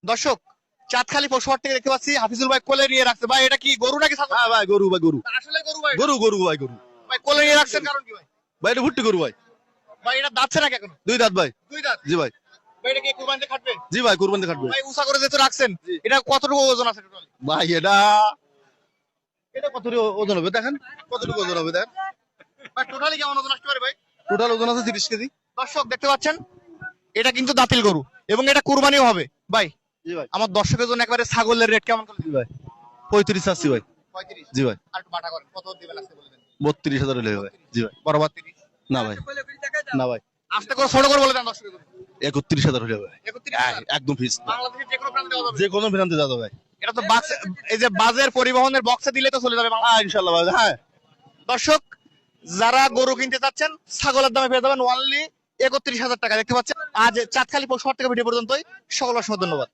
দর্শক, চাঁদখালি পশুহাট থেকে দেখতে পাচ্ছি হাফিজুল ভাই কোলে নিয়ে রাখছে। ভাই এটা কি গরু নাকি ছাগল? হ্যাঁ ভাই, গরু ভাই, গরু আসলে গরু ভাই। গরু গরু ভাই, গরু ভাই কোলে নিয়ে রাখছেন কারণ কি ভাই? ভাই, এটা ভুট্টি গরু ভাই। ভাই এটা দাঁতছে নাকি এখন? দুই দাঁত ভাই। দুই দাঁত। জি ভাই। ভাই এটা কি কুরবানিতে খাটবে? জি ভাই, কুরবানি কাটবে। ভাই উঁচা করে যেহেতু রাখছেন, জি। এটা কতটুকু ওজন আছে টোটালি? ভাই এটা এটা কতটুকু ওজন হবে দেখেন, কতটুকু ওজন হবে দেখেন। ভাই টোটালি কেমন ওজন আসতে পারে ভাই? টোটাল ওজন আছে 30 কেজি। দর্শক দেখতে পাচ্ছেন, এটা কিন্তু দাঁতিল গরু এবং এটা কুরবানিও হবে। ভাই জি ভাই। আমার দর্শকের জন্য একবারে ছাগলের রেট কেমন করে? জি ভাই, 35 আসছি ভাই। 35। জি ভাই। আর একটু বাটা করেন, কত দিবেন আজকে বলে দেন। 32,000 হলে হবে। জি ভাই। বরাবর 30। না ভাই, না ভাই, আস্তে করে ছোট করে বলে দেন দর্শকের জন্য। 31,000 হলে হবে। 31,000 একদম ফিক্স। বাংলাদেশের যে কোনো প্রান্তে দেওয়া যাবে। যে কোনো ভ্রান্তি যাবে ভাই। এটা তো বাক্স, এই যে বাজের পরিবহনের বক্সে দিলে তো চলে যাবে বাংলা। হ্যাঁ ইনশাআল্লাহ ভাই। হ্যাঁ দর্শক, যারা গরু কিনতে চাচ্ছেন ছাগলের দামে পেয়ে যাবেন অনলি 31,000 টাকা। দেখতে পাচ্ছেন আজ চাঁদখালি পশুহাট থেকে ভিডিও পর্যন্তই। সকল অসংখ্য ধন্যবাদ।